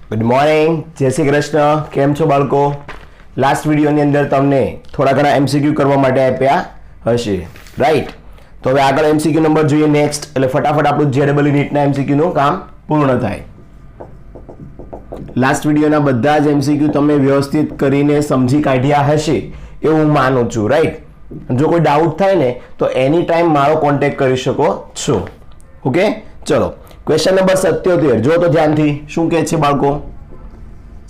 Good morning, જય શ્રી કૃષ્ણ. કેમ છો બાળકો? લાસ્ટ વિડીયોની અંદર તમને થોડા ઘણા એમસીક્યુ કરવા માટે આપ્યા હશે, રાઈટ? તો હવે આગળ એમસીક્યુ નંબર જોઈએ નેક્સ્ટ, એટલે ફટાફટ આપણું JEE નીટના એમસીક્યુનું કામ પૂર્ણ થાય. લાસ્ટ વિડીયોના બધા જ એમસીક્યુ તમે વ્યવસ્થિત કરીને સમજી કાઢ્યા હશે એવું હું માનું છું, રાઈટ? જો કોઈ ડાઉટ થાય ને તો એની ટાઈમ મારો કોન્ટેક્ટ કરી શકો છો. ઓકે, ચલો ક્વેશ્ચન નંબર 77 જો તો ધ્યાનથી. શું કહે છે બાળકો?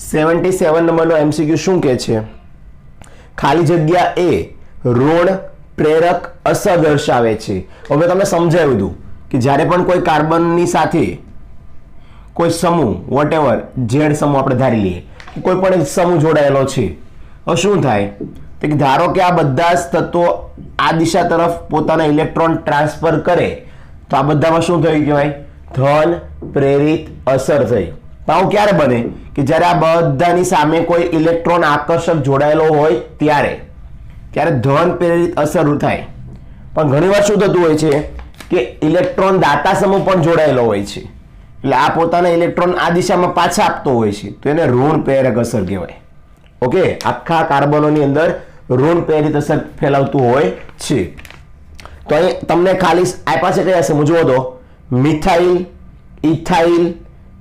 77 નંબરનો એમસીક્યુ શું કહે છે? ખાલી જગ્યા એ ઋણ પ્રેરક અસર દર્શાવે છે. હવે તમને સમજાવ્યું હતું કે જ્યારે પણ કોઈ કાર્બનની સાથે કોઈ સમૂહ વોટેવર ઝેડ સમૂહ આપણે ધારી લઈએ કે કોઈ પણ એક સમૂહ જોડાયેલો છે, હવે શું થાય કે ધારો કે આ બધા જ તત્વો આ દિશા તરફ પોતાના ઇલેક્ટ્રોન ટ્રાન્સફર કરે તો આ બધામાં શું થયું કહેવાય? ધન પ્રેરિત અસર થઈ. આવું ક્યારે બને? કે જ્યારે આ બધાની સામે કોઈ ઇલેક્ટ્રોન આકર્ષક જોડાયેલો હોય ત્યારે ધન પ્રેરિત અસર થાય. પણ ઘણીવાર શું થતું હોય છે કે ઇલેક્ટ્રોન દાતા સમૂહ પણ જોડાયેલો હોય છે, એટલે આ પોતાના ઇલેક્ટ્રોન આ દિશામાં પાછા આપતો હોય છે, તો એને ઋણ પ્રેરક અસર કહેવાય. ઓકે, આખા કાર્બનોની અંદર ઋણ પ્રેરિત અસર ફેલાવતું હોય છે. તો અહીં તમને ખાલી આપ્યા છે કયા સમૂહ જુઓ તો, મિથાઇલ, ઇથાઇલ,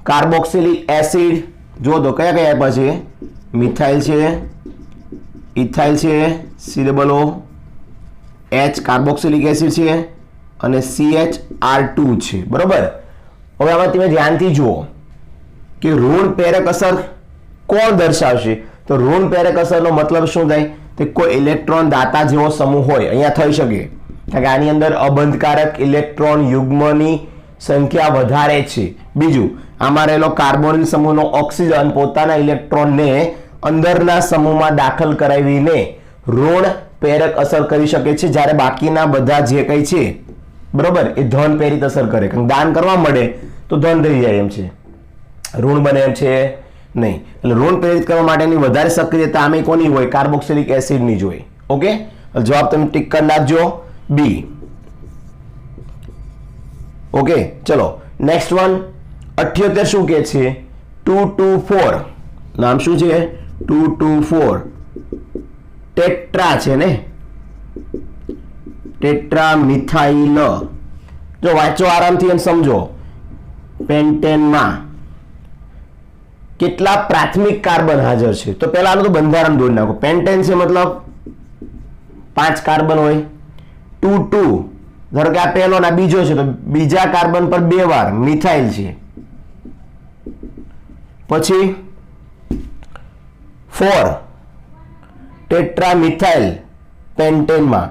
કાર્બોક્સિલિક એસિડ. જુઓ તો કયા કયા આપ્યા છે? મિથાઇલ છે, ઇથાઇલ છે, COO, H કાર્બોક્સિલિક એસિડ છે અને CHR2 છે. બરોબર. હવે આમાં તમે ધ્યાનથી જુઓ કે ઋણ પ્રેરક અસર કોણ દર્શાવશે? તો ઋણ પ્રેરક અસરનો મતલબ શું થાય? કે કોઈ ઇલેક્ટ્રોન દાતા જેવો સમૂહ હોય અહીંયા થઈ શકે, કારણ કે આની અંદર અબંધકારક ઇલેક્ટ્રોન યુગ્મની સંખ્યા વધારે છે. બીજું, આમાં રહેલો કાર્બોનિલ સમૂહનો ઓક્સિજન પોતાના ઇલેક્ટ્રોનને અંદરના સમૂહમાં દાખલ કરાવીને ઋણ પ્રેરક અસર કરી શકે છે, જ્યારે બાકીના બધા જે કંઈ છે બરોબર એ ધન પ્રેરિત અસર કરે. કારણ દાન કરવા મળે તો ધન થઈ જાય એમ છે, ઋણ બને એમ છે નહીં. એટલે ઋણ પ્રેરિત કરવા માટેની વધારે સક્રિયતા આમે કોની હોય? કાર્બોક્સિલિક એસિડની જ હોય. ઓકે, જવાબ તમે ટિક કરી નાખજો, બી. ઓકે, ચલો નેક્સ્ટ વન. 78 શું કહે છે? 224 નામ શું છે? 224 ટેટ્રા છે ને, ટેટ્રા મિથાઇલ. જો વાંચો આરામથી અને સમજો. પેન્ટેનમાં કેટલા પ્રાથમિક કાર્બન હાજર છે? તો પહેલા આનું તો બંધારણ દોરી નાખો. પેન્ટેન છે મતલબ 5 કાર્બન હોય. 2 ધારો કે આ પહેલો ને આ બીજો છે, તો બીજા કાર્બન પર 2 વાર મિથાઇલ છે. પછી 4 ટેટ્રા મિથાઇલ પેન્ટેનમાં.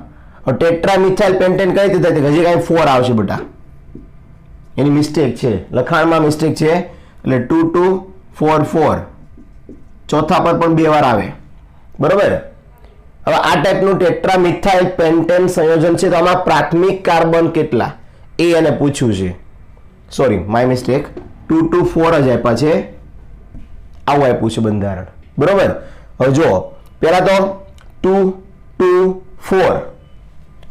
ટેટ્રા મિથાઇલ પેન્ટેન કઈ રીતે થાય? હજી કઈ 4 આવશે બેટા, એની મિસ્ટેક છે, લખાણમાં મિસ્ટેક છે. એટલે 2 2 4 4 ચોથા પર પણ 2 વાર આવે. બરોબર. હવે આ ટાઈપનું ટેટ્રા મિથાઇલ પેન્ટેન સંયોજન છે, તો આમાં પ્રાથમિક કાર્બન કેટલા એ એને પૂછ્યું છે. Sorry, my mistake. 2 2 4 જ આપ્યા છે, આવું આપ્યું છે બંધારણ. બરોબર. હવે જો પહેલા તો 2 2 4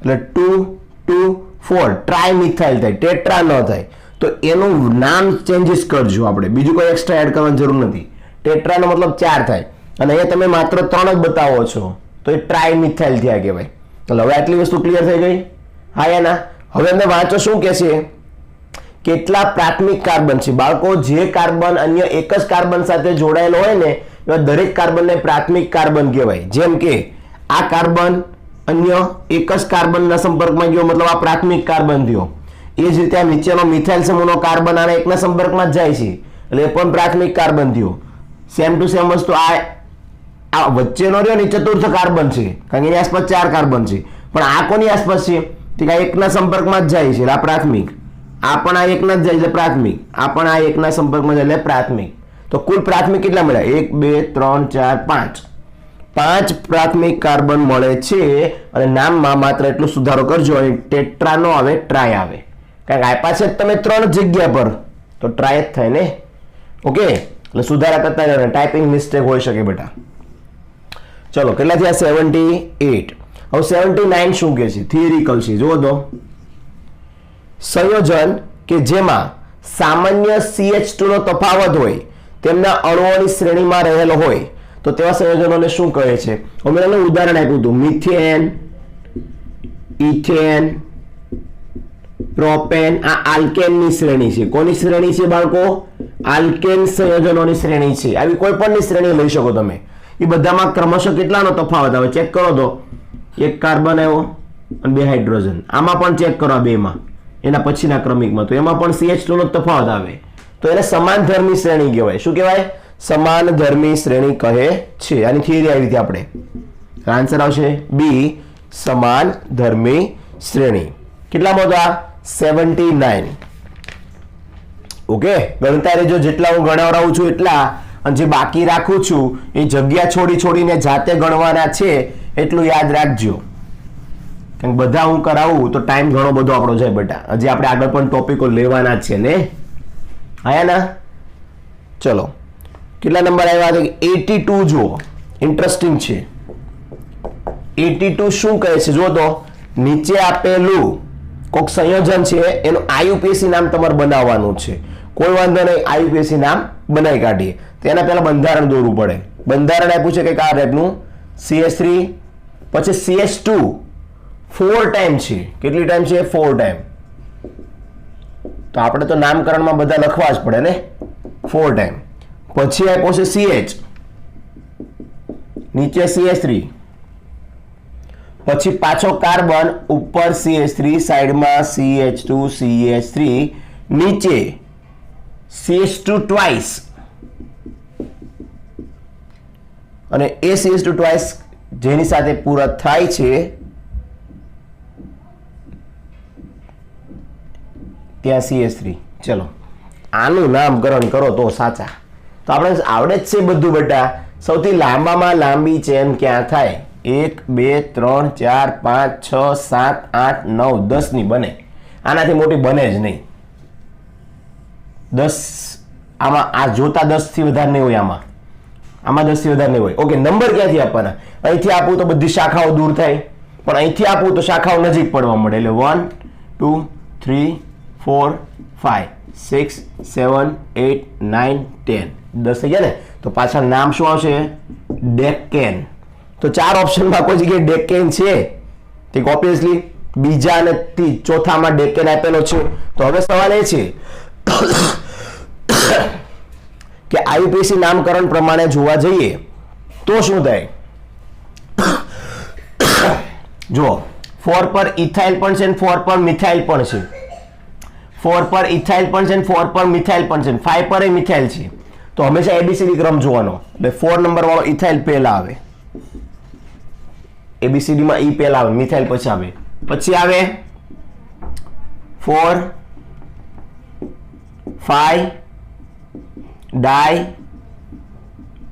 એટલે 2 2 4 ટ્રાય મિથાઇલ થાય, ટેટ્રા ન થાય. તો એનું નામ ચેન્જીસ કરજો આપણે, બીજું કોઈ એક્સ્ટ્રા એડ કરવાની જરૂર નથી. ટેટ્રાનો મતલબ 4 થાય અને અહીંયા તમે માત્ર 3 જ બતાવો છો, તો એ ટ્રાય મિથાઇલ થયા કહેવાય. ચાલો હવે આટલી વસ્તુ ક્લિયર થઈ ગઈ? હા યા ના? હવે અમે વાંચો શું કહે છે? કેટલા પ્રાથમિક કાર્બન છે? બાળકો, જે કાર્બન અન્ય એક જ કાર્બન સાથે જોડાયેલો હોય ને એવા દરેક કાર્બનને પ્રાથમિક કાર્બન કહેવાય. જેમ કે આ કાર્બન અન્ય એક જ કાર્બનના સંપર્કમાં ગયો, મતલબ આ પ્રાથમિક કાર્બન થયો. એ જ રીતે આ નીચેનો મિથાઇલ સમૂહનો કાર્બન આના એકના સંપર્કમાં જ જાય છે, એટલે એ પણ પ્રાથમિક કાર્બન થયો. સેમ ટુ સેમ વસ્તુ આ વચ્ચેનો રહ્યો ને ચતુર્થ કાર્બન છે, કારણ કે એની આસપાસ 4 કાર્બન છે. પણ આ કોની આસપાસ છે? કે આ એકના સંપર્કમાં જ જાય છે, એટલે આ પ્રાથમિક. આ પણ આ એકના જ જાય એટલે પ્રાથમિક. આ પણ આ એકના સંપર્કમાં જાય એટલે પ્રાથમિક. તો કુલ પ્રાથમિક કેટલા મળ્યા? 1 2 3 4 5. 5 પ્રાથમિક કાર્બન મળે છે. અને નામમાં માત્ર એટલો સુધારો કરજો, ટેટ્રા નો આવે, ટ્રાય આવે. કારણ કે આપ્યા છે તમે 3 જગ્યા પર, તો ટ્રાય જ થાય ને. ઓકે, એટલે સુધારા કરતા જવાનું, ટાઈપિંગ મિસ્ટેક હોઈ શકે બેટા. ચલો કેટલા થયા? 78. હવે 79 શું કહે છે? થિયરિકલ છે, જુઓ તો. સંયોજન કે જેમાં સામાન્ય CH2 નો તફાવત હોય તેમના અણુઓની શ્રેણીમાં રહેલો હોય તો તેવા સંયોજનોને શું કહે છે? મેં તમને ઉદાહરણ આપ્યું હતું, મિથેન, ઇથેન, પ્રોપેન. આ આલ્કેનની શ્રેણી છે. કોની શ્રેણી છે બાળકો? આલ્કેન સંયોજનોની શ્રેણી છે. આવી કોઈ પણની શ્રેણી લઈ શકો તમે. એ બધામાં ક્રમશઃ કેટલાનો તફાવત આવે ચેક કરો તો એક કાર્બન આવ્યો અને 2 હાઇડ્રોજન. આમાં પણ ચેક કરો આ બેમાં, એના પછીના ક્રમિકમાં તો એમાં પણ CH2 નો તફાવત આવે તો એને સમાનધર્મી શ્રેણી કહેવાય. શું કહેવાય? સમાનધર્મી શ્રેણી કહે છે. આની થિયરી આવી હતી આપણે. આન્સર આવશે બી, સમાનધર્મી શ્રેણી. કેટલામાં હતા? 79. ઓકે, ગણતા રહેજો. જેટલા હું ગણાવરાવું છું એટલા, અને જે બાકી રાખું છું એ જગ્યા છોડીને જાતે ગણવાના છે એટલું યાદ રાખજો. કારણ કે બધા હું કરાવું તો ટાઈમ ઘણો બધો આપણો જાય બેટા. હજી આપણે આગળ પણ ટોપિકો લેવાના છે ને. આયા ના? ચલો, કેટલા નંબર આવ્યા છે? 82 જુઓ, ઇન્ટરેસ્ટિંગ છે. 82 શું કહે છે? જો તો નીચે આપેલું કોઈક સંયોજન છે એનું IUPAC નામ તમારે બનાવવાનું છે. કોઈ વાંધો નહીં, IUPAC નામ બનાવી કાઢીએ. તેના પહેલા બંધારણ દોરવું પડે. બંધારણ આપ્યું છે કે આ ટાઈપનું CH3 પછી CH2 4 ટાઈમ છે. કેટલી ટાઈમ છે? 4 ટાઈમ. તો આપણે તો નામકરણમાં બધા લખવા જ પડે ને. 4 ટાઈમ. પછી આપ્યો છે CH, નીચે CH3, પછી પાછો કાર્બન, ઉપર CH3, સાઈડમાં CH2 CH3, નીચે CH2 ટ્વાઇસ અને એ CH2 ટ્વાઇસ જેની સાથે પૂરક થાય છે ત્યાં CH3. ચલો, આનું નામકરણ કરો તો સાચા. તો આપણે આવડે જ છે બધું બેટા. સૌથી લાંબામાં લાંબી ચેન ક્યાં થાય? 1 2 3 4 5 6 7 8 9 10 ની બને. આનાથી મોટી બને જ નહીં. 10 આમાં આ જોતા 10 થી વધારે નહીં હોય. આમાં 10 થી વધારે નહીં હોય. ઓકે, નંબર ક્યાંથી આપવાના? અહીંથી આપું તો બધી શાખાઓ દૂર થાય, પણ અહીંથી આપું તો શાખાઓ નજીક પડવા મળે. એટલે 1 2 3 4 5 6 7 8 9 10 10 થઈ ગયા ને. તો પાછળ નામ શું આવશે? ડેકેન. તો 4 ઓપ્શનમાં કોઈ જગ્યાએ ડેકેન છે? તે ઓબ્વિયસલી બીજા અને ચોથામાં ડેકેન આપેલો છે. તો હવે સવાલ એ છે કે IUPAC નામકરણ પ્રમાણે જોવા જઈએ તો શું થાય? જો 4 પર ઇથાઇલ પણ છે અને 4 પર મિથાઇલ પણ છે. 4 પર ઇથાઇલ પણ છે અને 4 પર મિથાઇલ પણ છે. 5 પર મિથાઇલ છે. તો હંમેશા ABCD ક્રમ જોવાનો. એટલે 4 નંબર વાળો ઇથાઇલ પહેલા આવે, ABCD માં E પહેલા આવે, મિથાઇલ પછી આવે. પછી આવે 4 5 ડાય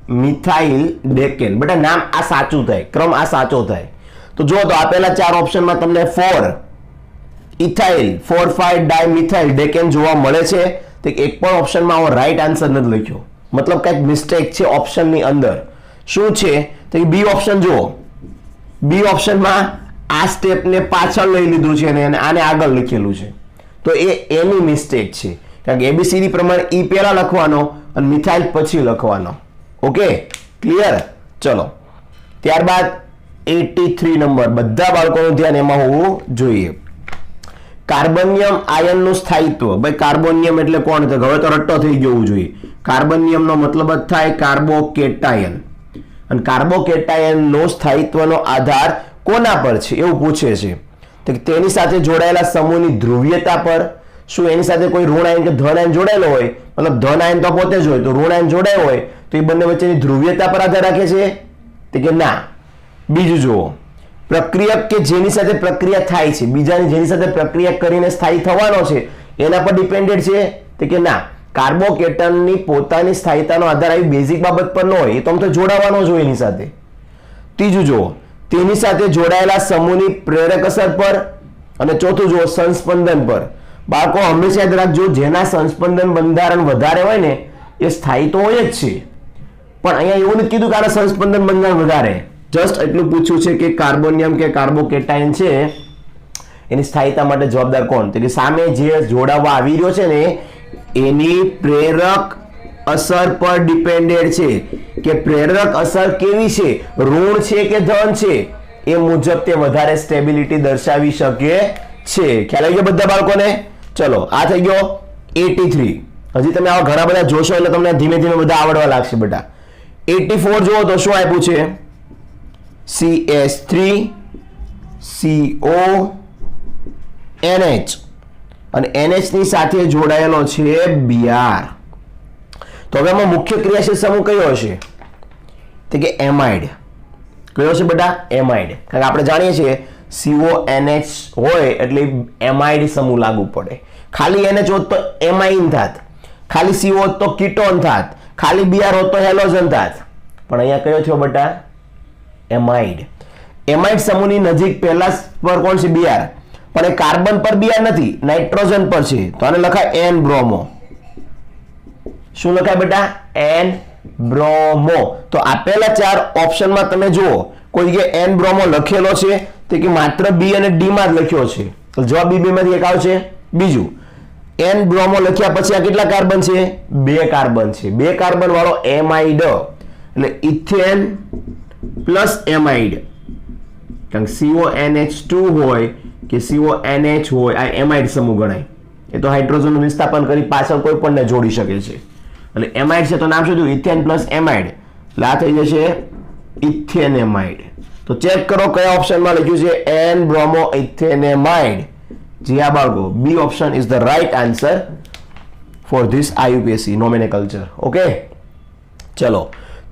મિથાઇલ ડેકેન. બેટા નામ આ સાચું થાય, ક્રમ આ સાચો થાય. તો જો તો આપેલા 4 ઓપ્શનમાં તમને 4 ઇથાઇલ 4 5 ડાય મિથાઇલ ડેકેન જોવા મળે છે. તો એક પણ ઓપ્શનમાં રાઈટ આન્સર નથી લખ્યો, મતલબ કંઈક મિસ્ટેક છે ઓપ્શનની અંદર. શું છે? તો બી ઓપ્શન જુઓ. બી ઓપ્શનમાં આ સ્ટેપને પાછળ લઈ લીધું છે અને આને આગળ લખેલું છે. તો એની મિસ્ટેક છે. કારણ કે ABCD પ્રમાણે E પહેલા લખવાનો અને મિથાઇલ પછી લખવાનો. Okay, clear? ચલો, ત્યારબાદ 83 નંબર. બધા બાળકોનું ધ્યાન એમાં હોવું જોઈએ. કાર્બોનિયમ આયનનું સ્થાયિત્વ. ભાઈ કાર્બોનિયમ એટલે કોણ? તો હવે તો રટ્ટો થઈ જવું જોઈએ. કાર્બોનિયમનો મતલબ જ થાય કાર્બોકેટાયન. અને કાર્બોકેટાયનનો સ્થાયિત્વનો આધાર કોના પર છે એવું પૂછે છે. તો તેની સાથે જોડાયેલા સમૂહની ધ્રુવીયતા પર. શું એની સાથે કોઈ ઋણ આયન કે ધન આયન જોડાયેલો હોય? મતલબ ધન આયન તો પોતે જ હોય, તો ઋણ આયન જોડાયો હોય તો એ બંને વચ્ચેની ધ્રુવીયતા પર આધાર રાખે છે? તો કે ના. બીજું જુઓ, પ્રક્રિયક કે જેની સાથે પ્રક્રિયા થાય છે, બીજાની જેની સાથે પ્રક્રિયા કરીને સ્થાયી થવાનો છે એના પર ડિપેન્ડેડ છે? તો કે ના. કાર્બોકેટનની પોતાની સ્થાયીતાનો આધાર આવી બેઝિક બાબત પર ન હોય, એ તો આમ તો જોડાવાનો જ હોય એની સાથે. ત્રીજું જુઓ, તેની સાથે જોડાયેલા સમૂહની પ્રેરક અસર પર. અને ચોથું જુઓ, સંસ્પંદન પર. બાળકો હંમેશા યાદ રાખજો, જેના સંસ્પંદન બંધારણ વધારે હોય ને એ સ્થાયી તો હોય જ છે. પણ અહીંયા એવું નથી કીધું કે આના સંસ્પંદન બંધારણ વધારે. જસ્ટ એટલું પૂછ્યું છે કે કાર્બોનિયમ કે કાર્બોકેટાયન છે એની સ્થાયીતા માટે જવાબદાર કોણ? તો કે સામે જે જોડાવા આવી રહ્યો છે ને એની પ્રેરક અસર પર ડિપેન્ડેડ છે કે પ્રેરક અસર કેવી છે, ઋણ છે કે ધન છે, એ મુજબ તે વધારે સ્ટેબિલિટી દર્શાવી શકે છે. ખ્યાલ આવી ગયો બધા બાળકોને? ચલો, આ થઈ ગયો 83. હજી તમે આવા ઘણા બધા જોશો એટલે તમને ધીમે ધીમે બધા આવડવા લાગશે બેટા. 84 જુઓ તો શું આપ્યું છે? CH3 CO NH અને NH ની સાથે જોડાયેલો છે Br. તો હવે આમાં મુખ્ય ક્રિયાશીલ સમૂહ કયો હશે? તો કે એમાઇડ. કયો છે બેટા? એમાઇડ. કારણ કે આપણે જાણીએ છીએ CONH હોય એટલે એમાઇડ સમૂહ લાગુ પડે. ખાલી NH હોત તો એમાઇન થાત, ખાલી CO હોત તો કીટોન થાત, ખાલી Br હોત તો હેલોજન થાત. પણ અહીંયા કયો થયો બેટા? એમાઇડ. એમાઇડ સમૂહની નજીક પહેલા પર કોણ છે? Br. પણ એ કાર્બન પર Br નથી, નાઇટ્રોજન પર છે, તો આને લખાય N બ્રોમો. શું લખાય બેટા? N bromo. તો આપેલા 4 ઓપ્શનમાં તમે જુઓ કોઈ જગ્યાએ N બ્રોમો લખેલો છે તે કે માત્ર B અને D માં જ લખ્યો છે, તો જવાબ B માંથી એક આવશે. બીજું, N બ્રોમો લખ્યા પછી આ કેટલા કાર્બન છે? 2 કાર્બન છે. 2 કાર્બન વાળો એમાઇડ એટલે ઇથેન પ્લસ એમાઇડ. કારણ CONH2 હોય કે CONH હોય આ એમાઇડ સમૂહ ગણાય. એ તો હાઇડ્રોજનનું વિસ્થાપન કરી પાછળ કોઈ પણને જોડી શકે છે. એટલે એમાઇડ છે તો નામ શું થયું? Ethane plus amide. એટલે આ થઈ જશે ઇથેનેમાઇડ. તો ચેક કરો કયા ઓપ્શનમાં લખ્યું છે N બ્રોમો ઇથેનેમાઇડ. જી હા બાળકો, B option is the right answer for this IUPAC nomenclature. Okay, ચલો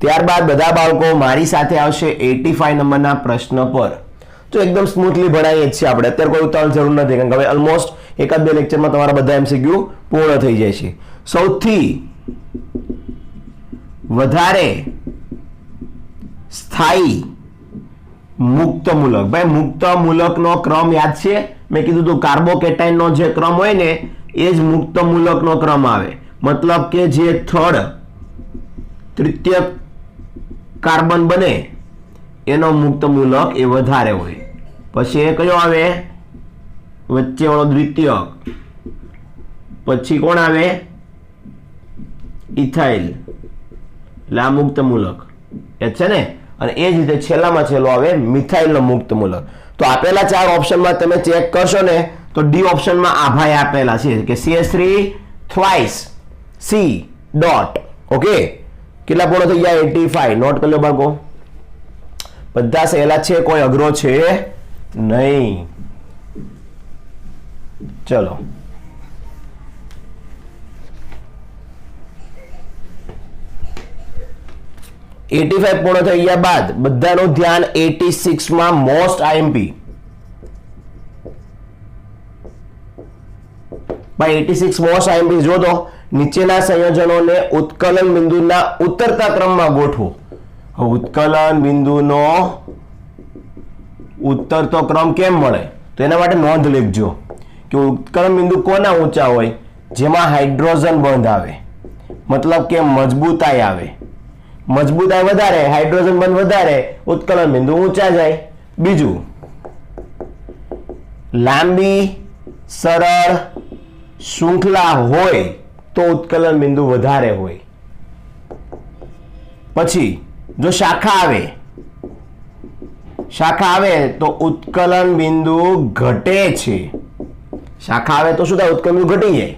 ત્યારબાદ બધા બાળકો મારી સાથે આવશે 85 નંબરના પ્રશ્ન પર. તો એકદમ સ્મૂથલી ભણાવીએ જ છીએ આપણે, અત્યારે કોઈ ઉતાવળ જરૂર નથી, કારણ કે હવે ઓલમોસ્ટ એકાદ બે લેક્ચરમાં તમારા બધા MCQ પૂર્ણ થઈ જાય છે. સૌથી વધારે સ્થાયી મુક્ત મૂલક, ભાઈ મુક્ત મૂલકનો ક્રમ યાદ છે? મેં કીધું તું કાર્બોકેટાઇનનો જે ક્રમ હોય ને એ જ મુક્ત મૂલકનો ક્રમ આવે. મતલબ કે જે તૃતીય કાર્બન બને એનો મુક્ત મૂલક એ વધારે હોય. પછી એ કયો આવે? વચ્ચે વાળો દ્વિતીયક. પછી કોણ આવે? ઇથાઇલ. એટલે આ મુક્ત મૂલક એ છે ને. અને એ જ રીતે છેલ્લામાં છેલ્લો આવે મિથાઇલનો મુક્ત મૂલક. તો આપેલા 4 ઓપ્શનમાં તમે ચેક કરશો ને તો ડી ઓપ્શનમાં આભાઈ આપેલા છે કે CH3 થ્વાઇસ C ડોટ. ઓકે, કેટલા પૂર્ણ થઈ ગયા? 85. નોટ કરી લો બાળકો, બધા સહેલા છે, કોઈ અઘરો છે નહીં. ચલો, પૂર્ણ થઈ ગયા બાદ બધાનું ધ્યાન 86 માં મોસ્ટ IMP. ભાઈ 86 મોસ્ટ IMP જો તો નીચેના સંયોજનોને ઉત્કલન બિંદુના ઉતરતા ક્રમમાં ગોઠવો. ઉત્કલન બિંદુનો ઉતરતો ક્રમ કેમ મળે? તો એના માટે નોંધ લેજો કે ઉત્કલન બિંદુ કોના ઊંચા હોય? જેમાં હાઇડ્રોજન બંધ આવે, મતલબ કે મજબૂતાઈ આવે. મજબૂતાઈ વધારે, હાઇડ્રોજન બંધ વધારે, ઉત્કલન બિંદુ ઊંચા જાય. બીજું, લાંબી સરળ શૃંખલા હોય તો ઉત્કલન બિંદુ વધારે હોય. પછી જો શાખા આવે તો ઉત્કલન બિંદુ ઘટે છે. શાખા આવે તો શું થાય? ઉત્કલન બિંદુ ઘટી જાય.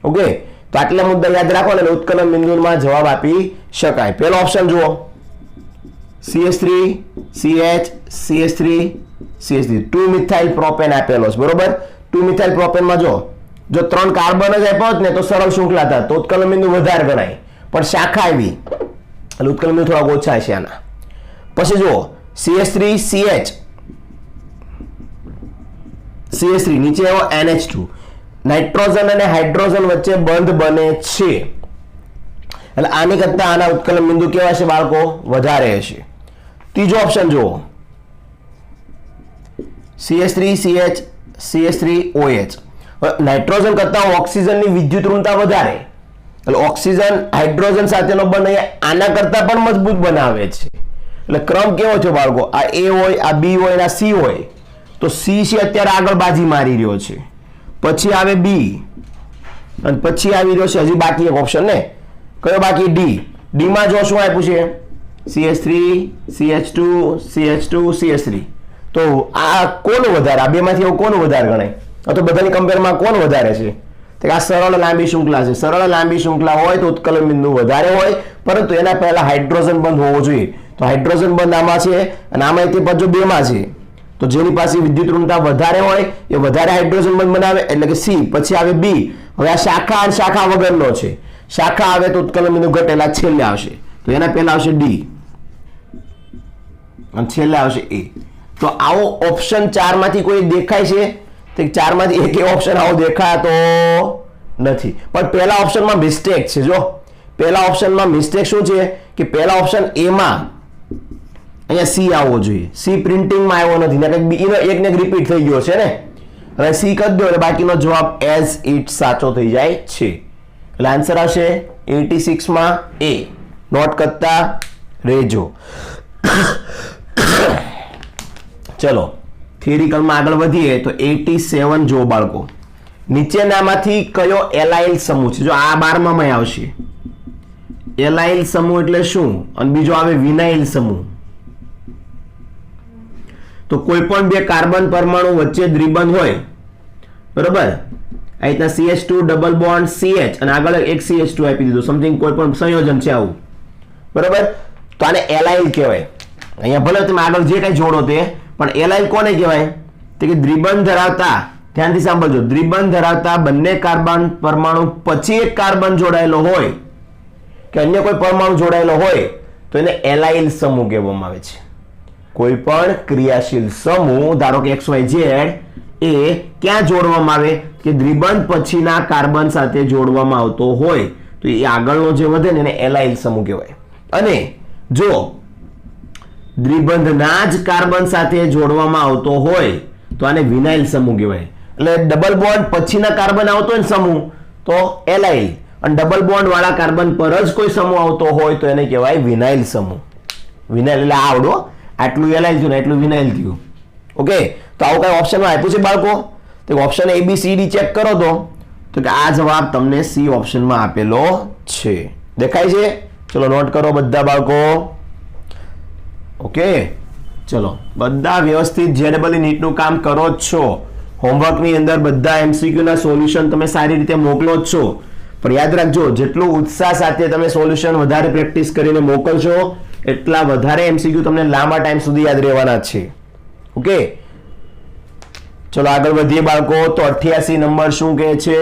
ઓકે, તો આટલા મુદ્દા યાદ રાખો ને ઉત્કલન બિંદુમાં જવાબ આપી શકાય. પહેલો ઓપ્શન જુઓ, CH3 CH CH3 CH3 2 methyl propane આપેલો છે, બરોબર? 2 મિથાઇલ પ્રોપેનમાં જો 3 કાર્બન જ આપ્યો હોત ને તો સરળ શૃંખલા થાય, તો ઉત્કલન બિંદુ વધારે ગણાય. પણ શાખા આવી એટલે ઉત્કલન બિંદુ થોડા ઓછા છે આના. પછી જુઓ CH3 CH3 નીચે આવો NH2. નાઇટ્રોજન અને હાઇડ્રોજન વચ્ચે બંધ બને છે એટલે આની કરતા આના ઉત્કલન બિંદુ કેવા છે બાળકો? વધારે હશે. ત્રીજો ઓપ્શન જુઓ, CH3 CH CH3 OH. Nitrogen કરતા ઓક્સિજનની વિદ્યુત ઋણતા વધારે એટલે ઓક્સિજન હાઇડ્રોજન સાથેનો બંધ આના કરતા પણ મજબૂત બનાવે છે. એટલે ક્રમ કેવો છે બાળકો? આ A હોય, આ B હોય, આ C હોય. તો C છે અત્યારે આગળ બાજી મારી રહ્યો છે, પછી આવે B અને પછી આવી રહ્યો છે હજી બાકી એક ઓપ્શન ને કયો બાકી ડી માં જો શું આપ્યું છે CH3 CH2 CH2 CH3 તો આ કોનું વધારે આ બેમાંથી કોનું વધારે ગણાય તો બધાની કમ્પેરમાં કોણ વધારે છે તો આ સરળ લાંબી શૃંખલા છે સરળ લાંબી શૃંખલા હોય તો ઉત્કલન બિંદુ વધારે હોય પરંતુ એના પહેલા હાઇડ્રોજન બંધ હોવો જોઈએ તો હાઇડ્રોજન બંધ આમાં છે અને આમાં તે પાછો બેમાં છે તો જેની પાસે વિદ્યુત ઋણતા વધારે હોય એ વધારે હાઇડ્રોજન બંધ બનાવે એટલે કે C પછી આવે B હવે આ શાખા અને શાખા વગરનો છે શાખા આવે તો ઉત્કલન બિંદુ ઘટેલા છેલ્લે આવશે તો એના પહેલા આવશે D અને છેલ્લે આવશે A તો આવો ઓપ્શન 4 માંથી કોઈ દેખાય છે તો 4 માંથી એક ઓપ્શન આવો દેખાતો નથી પણ પહેલા ઓપ્શનમાં મિસ્ટેક છે જો પહેલા ઓપ્શનમાં મિસ્ટેક શું છે કે પહેલા ઓપ્શન A માં અહીંયા C આવવો જોઈએ C પ્રિન્ટિંગમાં આવ્યો નથી ને કંઈક બીનો એકને એક રિપીટ થઈ ગયો છે ને હવે C કરી દો એટલે બાકીનો જવાબ એઝ ઇટ સાચો થઈ જાય છે એટલે આન્સર આવશે 86 માં A નોટ કરતા રહેજો ચલો થિયરિકલમાં આગળ વધીએ તો 87 જો બાળકો નીચેનામાંથી કયો એલાઇલ સમૂહ છે જો આ 12 માં આવશે એલાઇલ સમૂહ એટલે શું અને બીજો આવે વિનાઇલ સમૂહ તો કોઈ પણ બે કાર્બન પરમાણુ વચ્ચે દ્વિબંધ હોય બરોબર આ રીતના CH2 ડબલ બોન્ડ CH અને આગળ એક CH2 આપી દીધું સમથિંગ કોઈ પણ સંયોજન છે આવું બરોબર તો આને એલાઇલ કહેવાય અહીંયા ભલે તમે આગળ જે કંઈ જોડો તે પણ એલાઇલ કોને કહેવાય તો કે દ્વિબંધ ધરાવતા ધ્યાનથી સાંભળજો દ્વિબંધ ધરાવતા બંને કાર્બન પરમાણુ પછી એક કાર્બન જોડાયેલો હોય કે અન્ય કોઈ પરમાણુ જોડાયેલો હોય તો એને એલાઇલ સમૂહ કહેવામાં આવે છે કોઈ પણ ક્રિયાશીલ સમૂહ ધારો કે XYZ એ ક્યાં જોડવામાં આવે કે દ્વિબંધ પછીના કાર્બન સાથે જોડવામાં આવતો હોય તો એ આગળનો જે વધે ને એને એલાઇલ સમૂહ કહેવાય અને જો દ્વિબંધના જ કાર્બન સાથે જોડવામાં આવતો હોય તો આને વિનાઇલ સમૂહ કહેવાય એટલે ડબલ બોન્ડ પછીના કાર્બન આવતો હોય ને સમૂહ તો એલાઇલ અને ડબલ બોન્ડ વાળા કાર્બન પર જ કોઈ સમૂહ આવતો હોય તો એને કહેવાય વિનાઇલ સમૂહ વિનાઇલ એટલે આવડો આટલું એલાઇલ થયું ને એટલું વિનાઇલ થયું ઓકે તો આવું કઈ ઓપ્શનમાં આપ્યું છે બાળકો તો ઓપ્શન ABCD ચેક કરો તો કે આ જવાબ તમને C ઓપ્શનમાં આપેલો છે દેખાય છે ચલો નોટ કરો બધા બાળકો ઓકે ચલો બધા વ્યવસ્થિત JEE નીટનું કામ કરો જ છો હોમવર્કની અંદર બધા MCQ ના સોલ્યુશન તમે સારી રીતે મોકલો જ છો પણ યાદ રાખજો જેટલું ઉત્સાહ સાથે તમે સોલ્યુશન વધારે પ્રેક્ટિસ કરીને મોકલશો એટલા વધારે MCQ તમને લાંબા ટાઈમ સુધી યાદ રહેવાના છે ઓકે ચલો આગળ વધીએ બાળકો તો 88 નંબર શું કહે છે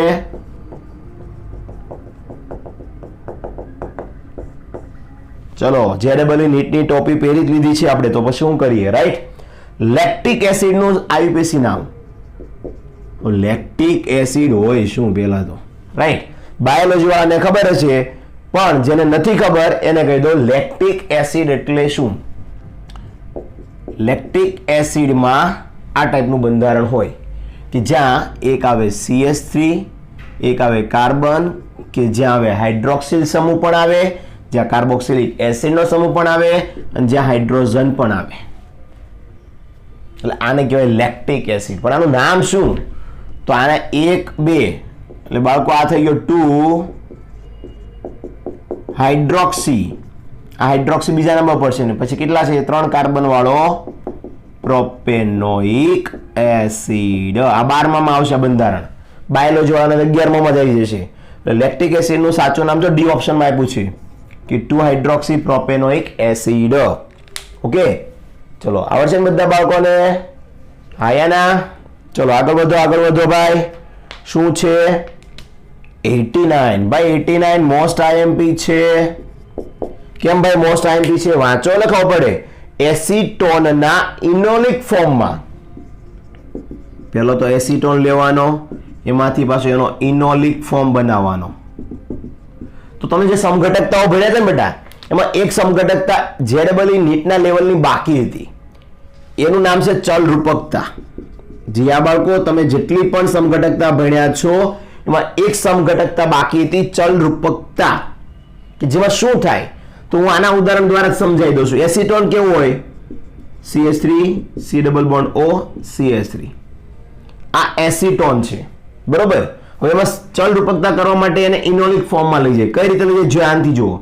ચલો JEE નીટની ટોપી પહેરી જ લીધી છે આપણે તો પછી શું કરીએ રાઈટ લેક્ટિક એસિડ નું IUPAC નામ લેક્ટિક એસિડ હોય શું પહેલા તો રાઈટ બાયોલોજી વાળાને ખબર હશે પણ જેને નથી ખબર એને કહી દો લેક્ટિક એસિડ એટલે શું લેક્ટિક એસિડમાં આ ટાઈપનું બંધારણ હોય કે જ્યાં એક આવે CH3 એક આવે કાર્બન કે જ્યાં આવે હાઇડ્રોક્સિલ સમૂહ પણ આવે જ્યાં કાર્બોક્સિલિક એસિડનો સમૂહ પણ આવે અને જ્યાં હાઇડ્રોજન પણ આવે એટલે આને કહેવાય લેક્ટિક એસિડ પણ આનું નામ શું તો આને 1 2 એટલે બાળકો આ થઈ ગયો 2 હાઇડ્રોક્સી આ હાઇડ્રોક્સી બીજા નંબર પર છે ને પછી કેટલા છે 3 કાર્બન વાળો પ્રોપેનોઇક એસિડ આ 12માં આવશે બંધારણ બાયોલોજી વાળાને 11માં આવી જશે એટલે લેક્ટિક એસિડ નું સાચું નામ તો ડી ઓપ્શન માં આપ્યું છે કે 2 હાઇડ્રોક્સી પ્રોપેનોઇક એસિડ ઓકે ચલો આવડશે ને બધા બાળકોને હાયાના ચલો આગળ વધો ભાઈ શું છે 89 ભાઈ 89 મોસ્ટ IMP છે કેમ ભાઈ મોસ્ટ IMP છે વાંચો ને ખબર પડે એસિટોનના ઇનોલિક ફોર્મમાં પહેલો તો એસિટોન લેવાનો એમાંથી પાછો એનો ઇનોલિક ફોર્મ બનાવવાનો તો તમે જે સમઘટકતાઓ ભણ્યા હતા ને બેટા એમાં એક સમઘટકતા JEE નીટના લેવલની બાકી હતી એનું નામ છે ચલ રૂપકતા જી આ બાળકો તમે જેટલી પણ સમઘટકતા ભણ્યા છો એમાં એક સમઘટકતા બાકી હતી ચલ રૂપકતા કે જેમાં શું થાય તો હું આના ઉદાહરણ દ્વારા સમજાવી દઉં છું એસિટોન કેવું હોય CH3 C double bond O CH3 આ એસિટોન છે બરોબર હવે એમાં ચલ રૂપકતા કરવા માટે એને ઇનોલિક ફોર્મમાં લઈ જાય. કઈ રીતે લઈ જાય? ધ્યાનથી જુઓ.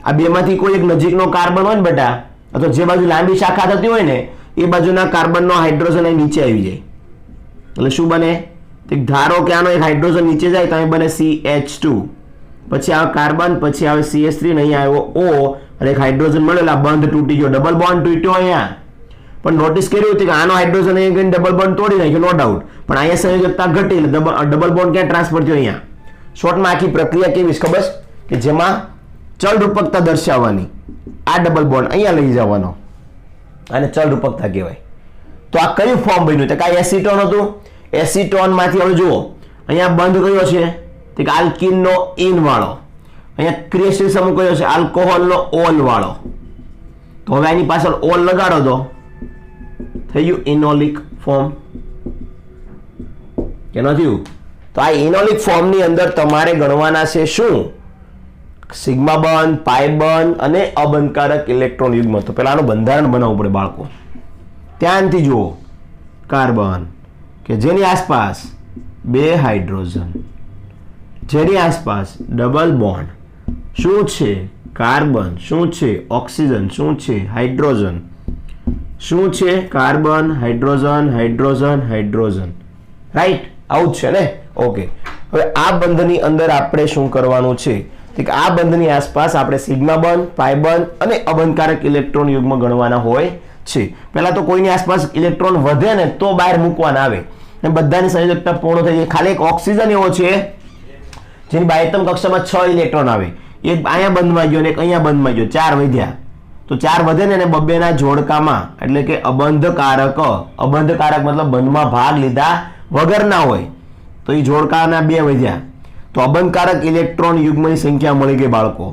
આ બેમાંથી કોઈ એક નજીકનો કાર્બન હોય ને બેટા, અથવા જે બાજુ લાંબી શાખા થતી હોય ને એ બાજુના કાર્બનનો હાઇડ્રોજન અહીં નીચે આવી જાય. એટલે શું બને? ધારો કે આનો એક હાઇડ્રોજન નીચે જાય તો અહીં બને CH2, પછી આવે કાર્બન, પછી આવે CH3 ને અહીંયા આવ્યો O અને એક હાઇડ્રોજન મળ્યો એટલે બંધ તૂટી ગયો, ડબલ બોન્ડ તૂટ્યો અહીંયા. પણ નોટિસ કર્યું કે આનો હાઇડ્રોજન અહીંયા ડબલ બોન્ડ તોડી નાખ્યો, નો ડાઉટ, પણ અહીંયા સંયોજકતા ઘટી એટલે ડબલ બોન્ડ ક્યાં ટ્રાન્સફર થયો? અહીંયા. શોર્ટમાં આખી પ્રક્રિયા કેવી છે ખબર? કે જેમાં ચલ રૂપકતા દર્શાવવાની, આ ડબલ બોન્ડ અહીંયા લઈ જવાનો, આને ચલ રૂપકતા કહેવાય. તો આ કયું ફોર્મ બન્યું? તો આ એસિટોન હતું. એસિટોન માંથી હવે જુઓ અહીંયા બંધ કયો છે? તો કે આલ્કીનનો ઇન વાળો. અહીંયા ક્રિયાશીલ સમૂહ કયો છે? આલ્કોહોલનો ઓલ વાળો. તો હવે આની પાછળ ઓલ લગાડો તો થઈ ગયું ઇનોલિક ફોર્મ કે ન થયું? તો આ ઇનોલિક ફોર્મની અંદર તમારે ગણવાના છે શું? સિગ્મા બંધ, પાઈ બંધ અને અબંધકારક ઇલેક્ટ્રોન યુગ્મ. તો પેલા આનું બંધારણ બનાવવું પડે બાળકો. ધ્યાનથી જુઓ. કાર્બન કે જેની આસપાસ 2 હાઇડ્રોજન, જેની આસપાસ ડબલ બોન્ડ, શું છે? કાર્બન. શું છે? ઓક્સિજન. શું છે? હાઇડ્રોજન. શું છે? Carbon, hydrogen, hydrogen, hydrogen. Right? આવું જ છે ને? ઓકે. હવે આ બંધની અંદર આપણે શું કરવાનું છે? કે આ બંધની આસપાસ આપણે સિગ્મા બંધ, પાઈ બંધ અને અબંધકારક ઇલેક્ટ્રોન યુગ્મ ગણવાના હોય છે. પહેલા તો કોઈની આસપાસ ઇલેક્ટ્રોન વધે ને તો બહાર મૂકવાના આવે, અને બધાની સંયોજકતા પૂર્ણ થઈ જાય. ખાલી એક ઓક્સિજન એવો છે જેની બાહ્યતમ કક્ષામાં 6 ઇલેક્ટ્રોન આવે. એક અહીંયા બંધમાં ગયો ને એક અહીંયા બંધમાં ગયો, 4 વધ્યા. તો 4 વધે ને બબ્બેના જોડકામાં, એટલે કે અબંધકારક. અબંધકારક મતલબ બંધમાં ભાગ લીધા વગરના હોય, તો એ જોડકાના 2 વધ્યા. તો અબંધકારક ઇલેક્ટ્રોન યુગ્મની સંખ્યા મળી ગઈ બાળકો.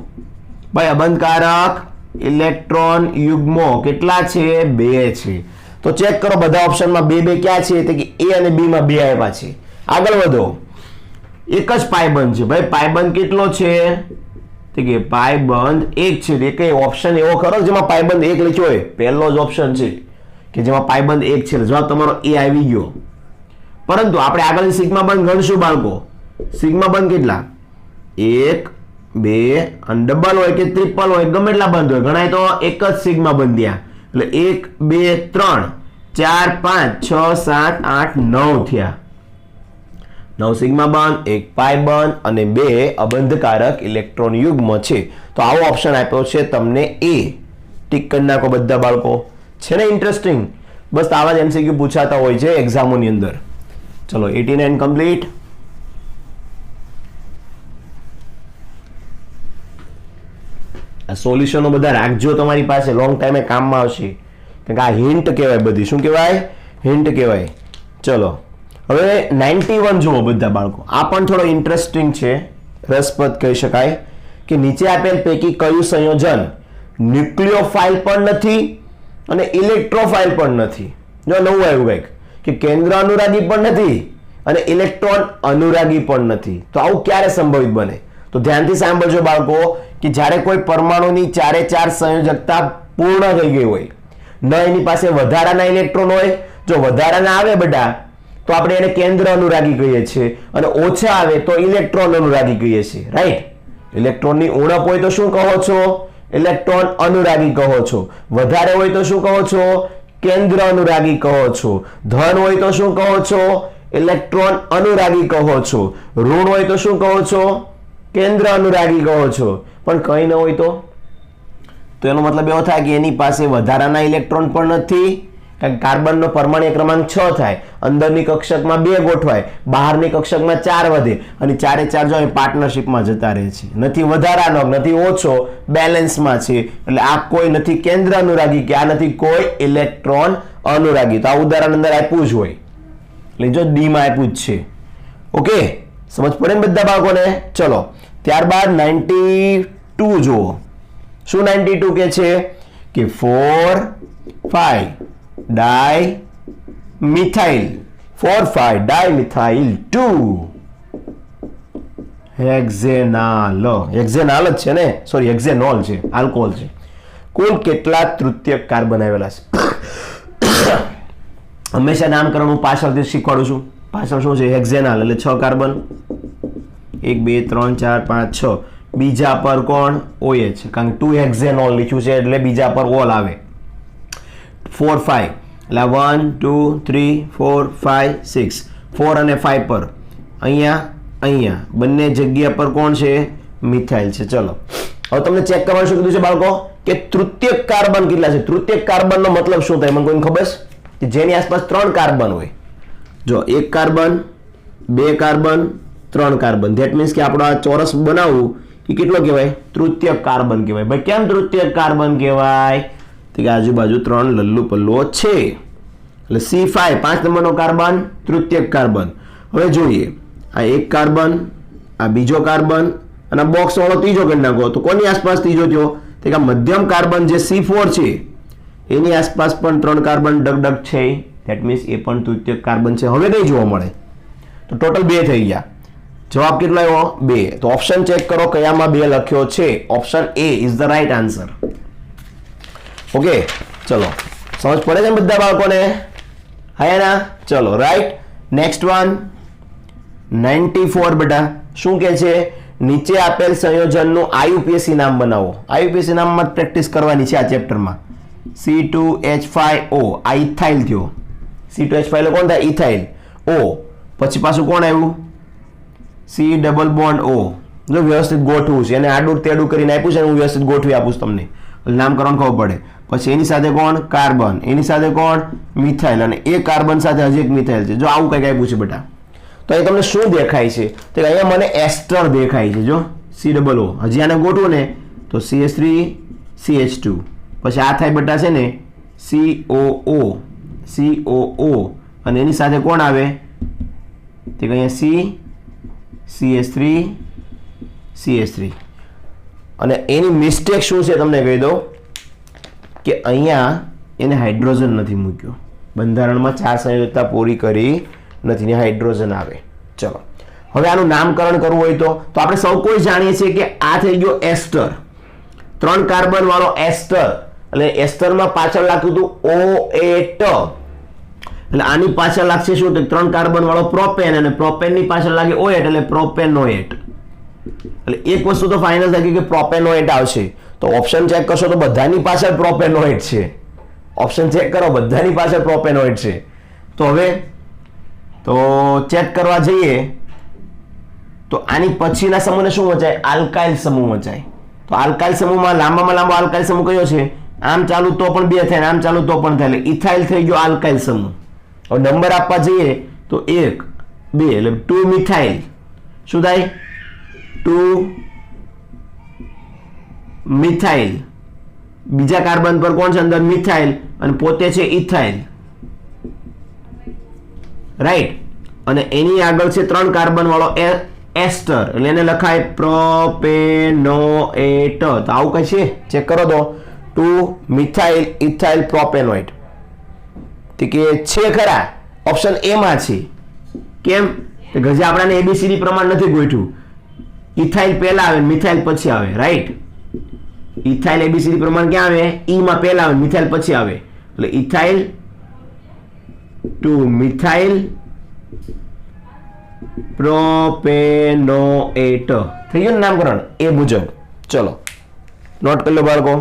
ભાઈ અબંધકારક ઇલેક્ટ્રોન યુગ્મો કેટલા છે? 2 છે. તો ચેક કરો બધા ઓપ્શનમાં 2 ક્યાં છે? તો કે A અને B માં 2 આવ્યા છે. આગળ વધો. એક જ પાયબંધ છે. ભાઈ પાયબંધ કેટલો છે? તો કે પાયબંધ 1 છે. એક ઓપ્શન એવો ખરો જેમાં પાયબંધ 1 લખ્યો હોય? પહેલો જ ઓપ્શન છે કે જેમાં પાયબંધ 1 છે. જવાબ તમારો A આવી ગયો. પરંતુ આપણે આગળ સિગ્મા બંધ ગણશું બાળકો. સિગ્મા બંધ કેટલા? 1, 2 અને ડબલ હોય કે ટ્રિપલ હોય ગમે એટલા બંધ હોય, ઘણાય તો એક જ સિગ્મા બંધ થયા. એટલે 1, 2, 3, 4, 5, 6, 7, 8, 9 થયા. 9 સિગ્મા બંધ, 1 પાઈ બંધ અને 2 અબંધકારક ઇલેક્ટ્રોન યુગ્મ છે. તો આવો ઓપ્શન આપ્યો છે તમને A. ટીક કરી નાખો બધા બાળકો. છે ને ઇન્ટરેસ્ટિંગ? બસ આવા જ MCQ પૂછાતા હોય છે એક્ઝામોની અંદર. ચલો 89 કમ્પ્લીટ. આ સોલ્યુશનો બધા રાખજો તમારી પાસે, લોંગ ટાઈમે કામમાં આવશે. કારણ કે આ હિન્ટ કહેવાય બધી. શું કહેવાય? હિન્ટ કહેવાય. ચલો હવે 91 જુઓ બધા બાળકો. આ પણ થોડો ઇન્ટરેસ્ટિંગ છે, રસપ્રદ કહી શકાય. કે નીચે આપેલ પૈકી કયું સંયોજન ન્યુક્લિયોફાઇલ પણ નથી અને ઇલેક્ટ્રોફાઇલ પણ નથી? જો નવું આવ્યું કંઈક કે કેન્દ્ર અનુરાગી પણ નથી અને ઇલેક્ટ્રોન અનુરાગી પણ નથી. તો આવું ક્યારે સંભવિત બને? તો ધ્યાનથી સાંભળજો બાળકો કે જ્યારે કોઈ પરમાણુની 4 સંયોજકતા પૂર્ણ થઈ ગઈ હોય, ન એની પાસે વધારાના ઇલેક્ટ્રોન હોય. જો વધારાના આવે બેટા તો આપણે એને કેન્દ્ર અનુરાગી કહીએ છીએ, અને ઓછા આવે તો ઇલેક્ટ્રોન અનુરાગી કહીએ છીએ. રાઈટ? ઇલેક્ટ્રોનની ઉણપ હોય તો શું કહો છો? ઇલેક્ટ્રોન અનુરાગી કહો છો. વધારે હોય તો શું કહો છો? કેન્દ્ર અનુરાગી કહો છો. ધન હોય તો શું કહો છો? ઇલેક્ટ્રોન અનુરાગી કહો છો. ઋણ હોય તો શું કહો છો? કેન્દ્ર અનુરાગી કહો છો. પણ કંઈ ન હોય તો એનો મતલબ એવો થાય કે એની પાસે વધારાના ઇલેક્ટ્રોન પણ નથી. કારણ કે કાર્બનનો પરમાણુ ક્રમાંક 6 થાય, અંદરની કક્ષકમાં 2 ગોઠવાય, બહારની કક્ષકમાં 4 વધે, અને 4 જો પાર્ટનરશિપમાં જતા રહે છે. નથી વધારાનો નથી ઓછો, બેલેન્સમાં છે. એટલે આ કોઈ નથી કેન્દ્ર અનુરાગી કે આ નથી કોઈ ઇલેક્ટ્રોન અનુરાગી. તો આ ઉદાહરણ અંદર આપ્યું જ હોય, એટલે જો ડી માં આપ્યું જ છે. ઓકે, સમજ પડે ને બધા બાળકોને? ચલો ત્યારબાદ 92 જુઓ. શું 92 કે છે? કે 4,5 ડાય મિથાઇલ 4,5 ડાયમિથાઇલ 2 હેક્ઝેનાલ. હેક્ઝેનાલ જ છે ને, સોરી હેક્ઝેનોલ છે, આલ્કોહોલ છે. કુલ કેટલા તૃતીયક કાર્બન આવેલા છે? હંમેશા નામકરણ હું પાછળથી શીખવાડું છું. પાછળ શું છે હેક્ઝેનલ એટલે 6 કાર્બન 1 2 3 4 5 6 બીજા પર કોણ OH કારણ કે 2 હેક્ઝેનોલ લખ્યું છે એટલે બીજા પર ઓલ આવે 4 5 એટલે 1 2 3 4 5 6 4 અને 5 પર અહીંયા બંને જગ્યા પર કોણ છે મિથાઇલ છે ચલો હવે તમને ચેક કરવાનું શું કીધું છે બાળકો કે તૃતીયક કાર્બન કેટલા છે તૃતીયક કાર્બનનો મતલબ શું થાય મને કોઈને ખબર છે કે જેની આસપાસ 3 કાર્બન હોય જો 1 carbon 2 carbon 3 carbon that means કે આપણો આ ચોરસ બનાવવું એ કેટલો કહેવાય તૃતીયક કાર્બન કહેવાય ભાઈ કેમ તૃતીયક કાર્બન કહેવાય તો કે આજુબાજુ 3 લલ્લુ પલ્લો છે એટલે C5 5 નંબરનો કાર્બન તૃતીયક કાર્બન હવે જોઈએ આ 1 કાર્બન આ બીજો કાર્બન અને બોક્સ વાળો ત્રીજો કરી નાખો તો કોની આસપાસ ત્રીજો થયો તો કે મધ્યમ કાર્બન જે C4 છે એની આસપાસ પણ 3 કાર્બન ડગડગ છે ધેટ મીન્સ એ પણ તૃતીયક કાર્બન છે હવે કઈ જોવા મળે તો ટોટલ 2 થઈ ગયા જવાબ કેટલો આવ્યો 2 તો ઓપ્શન ચેક કરો કયામાં 2 લખ્યો છે option A is the right answer okay ચલો સમજ પડે છે બધા બાળકોને હા ના ચલો રાઈટ નેક્સ્ટ વન 94 બેટા શું કહે છે નીચે આપેલ સંયોજનનું IUPAC નામ બનાવો IUPAC નામમાં પ્રેક્ટિસ કરવાની છે આ ચેપ્ટરમાં C2H5O આ ઇથાઇલ થયો C2H5 એટલે કોણ થાય ઇથાઇલ O પછી પાછું કોણ આવ્યું C ડબલ બોન્ડ O જો વ્યવસ્થિત ગોઠવું છે અને આડું તેડું કરીને આપ્યું છે હું વ્યવસ્થિત ગોઠવી આપું છું તમને નામકરણ ખબર પડે પછી એની સાથે કોણ કાર્બન એની સાથે કોણ મિથાઇલ અને એ કાર્બન સાથે હજી એક મિથાઇલ છે જો આવું કંઈક આપ્યું છે બેટા તો એ તમને શું દેખાય છે તો અહીંયા મને એસ્ટર દેખાય છે જો C O હજી આને ગોઠવું ને તો CH3 CH2 પછી આ થાય બેટા છે ને COO અને એની સાથે કોણ આવે તે અહીંયા CH3 CH3 અને એની મિસ્ટેક શું છે તમને કહી દઉં કે અહીંયા એને હાઇડ્રોજન નથી મૂક્યો બંધારણમાં 4 સંયોજકતા પૂરી કરી નથી હાઇડ્રોજન આવે ચલો હવે આનું નામકરણ કરવું હોય તો આપણે સૌ કોઈ જાણીએ છીએ કે આ થઈ ગયો એસ્ટર 3 કાર્બન વાળો એસ્ટર એટલે એસ્ટરમાં પાછળ લાગતું હતું OH એટલે આની પાછળ લાગશે શું તો 3 કાર્બન વાળો પ્રોપેન અને પ્રોપેનની પાછળ લાગે OH એટલે પ્રોપેનોએટ એટલે એક વસ્તુ તો ફાઇનલ થઈ ગઈ કે પ્રોપેનોએટ આવશે તો ઓપ્શન ચેક કરશો તો બધાની પાછળ પ્રોપેનોએટ છે ઓપ્શન ચેક કરો બધાની પાછળ પ્રોપેનોએટ છે તો હવે તો ચેક કરવા જઈએ તો આની પછીના સમૂહને શું વચાય આલ્કાઇલ સમૂહ વચાય તો આલ્કાઇલ સમૂહમાં લાંબામાં લાંબો આલ્કાઇલ સમૂહ કયો છે આમ ચાલુ તો પણ 2 થાય આમ ચાલુ તો પણ થાય એટલે ઇથાઇલ થઈ ગયો આલ્કાઇલ સમૂહ હવે નંબર આપવા જઈએ તો 1 2 એટલે 2 મિથાઇલ શું થાય 2 મિથાઇલ બીજા કાર્બન પર કોણ છે અંદર મિથાઇલ અને પોતે છે ઇથાઇલ રાઈટ અને એની આગળ છે 3 કાર્બન વાળો એસ્ટર એટલે એને લખાય પ્રોપેનોએટ તો આવું કઈ છે ચેક કરો તો 2 મિથાઇલ ઇથાઇલ પ્રોપેનોએટ તો કે છે ખરા ઓપ્શન A માં છે કેમ કે ગજે આપણાને ABCD પ્રમાણ નથી ગોઠવ્યું ઇથાઇલ પહેલા આવે મિથાઇલ પછી આવે રાઈટ ઇથાઇલ ABCD પ્રમાણ ક્યાં આવે E માં પહેલા આવે મિથાઇલ પછી આવે એટલે ઇથાઇલ 2 મિથાઇલ પ્રોપેનોએટ થઈ ગયું નામકરણ એ મુજબ ચલો નોટ કરી લો બાળકો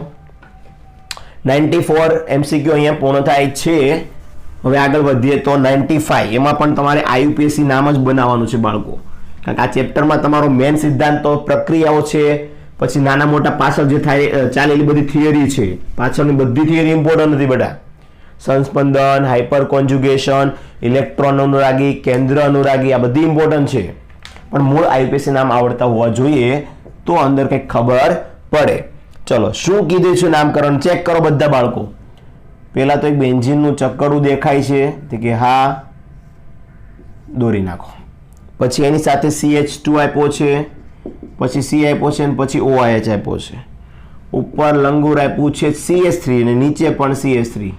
94 MCQ અહીંયા પૂર્ણ થાય છે હવે આગળ વધીએ તો 95 એમાં પણ તમારે IUPAC નામ જ બનાવવાનું છે બાળકો કારણ કે આ ચેપ્ટરમાં તમારો મેઇન સિદ્ધાંત તો પ્રક્રિયાઓ છે પછી નાના મોટા પાછળ જે થાય ચાલેલી બધી થિયરી છે પાછળની બધી થિયરી ઇમ્પોર્ટન્ટ નથી બેટા સંસ્પંદન હાઇપર કોન્જુગેશન ઇલેક્ટ્રોન અનુરાગી કેન્દ્ર અનુરાગી આ બધી ઇમ્પોર્ટન્ટ છે પણ મૂળ IUPAC નામ આવડતા હોવા જોઈએ તો અંદર કંઈક ખબર પડે ચલો શું કીધું છે નામકરણ ચેક કરો બધા બાળકો પહેલા તો એક બેન્ઝીનનું ચક્કરું દેખાય છે તે કે હા દોરી નાખો પછી એની સાથે CH2 આપ્યો છે પછી C આપ્યો છે અને પછી OH આપ્યો છે ઉપર લંગૂર આપ્યું છે CH3 અને નીચે પણ CH3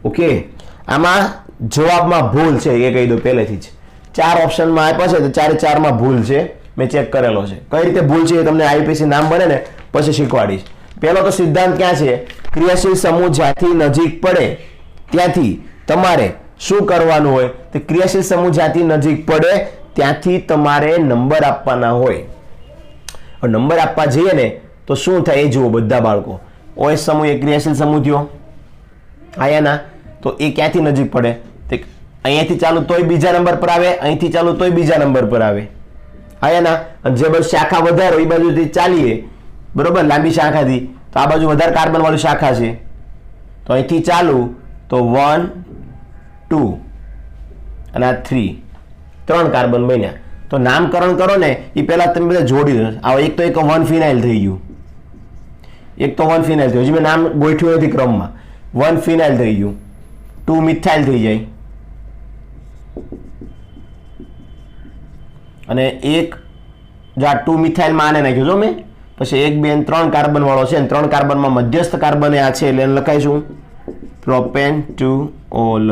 ઓકે આમાં જવાબમાં ભૂલ છે એ કહી દો પહેલેથી જ 4 ઓપ્શનમાં આપ્યા છે તો 4 માં ભૂલ છે મેં ચેક કરેલો છે કઈ રીતે ભૂલ છે એ તમને IUPAC નામ બને ને પછી શીખવાડીશ પહેલો તો સિદ્ધાંત ક્યાં છે ક્રિયાશીલ સમૂહ જ્યાંથી નજીક પડે ત્યાંથી તમારે શું કરવાનું હોય તો ક્રિયાશીલ સમૂહ જ્યાંથી નજીક પડે ત્યાંથી તમારે નંબર આપવાના હોય. નંબર આપવા જઈએ ને તો શું થાય એ જુઓ બધા બાળકો. OH સમૂહ એ ક્રિયાશીલ સમૂહ થયો આયાના, તો એ ક્યાંથી નજીક પડે? અહીંયાથી ચાલુ તોય બીજા નંબર પર આવે, અહીંથી ચાલુ તોય બીજા નંબર પર આવે. આયાના, અને જે બાજુ શાખા વધારો એ બાજુથી ચાલીએ બરોબર લાંબી શાખાથી, તો આ બાજુ વધારે કાર્બન વાળી શાખા છે, તો અહીંથી ચાલુ તો 1 2 અને આ 3 3 કાર્બન બન્યા. તો નામકરણ કરો ને એ પહેલા તમે બધા જોડી દો. આ એક તો એક 1 ફિનાઇલ થઈ ગયું, એક તો 1 ફિનાઇલ થયું, હજી મેં નામ ગોઠવ્યું નથી ક્રમમાં. 1 ફિનાઇલ થઈ ગયું, 2 મિથાઇલ થઈ જાય, અને એક જો આ 2 મિથાઇલમાં આને નાખ્યું જો મેં, પછી 1 2 3 કાર્બન વાળો છે, 3 કાર્બનમાં મધ્યસ્થ કાર્બન આ છે એટલે એને લખાઈશું પ્રોપેન ટુ ઓલ.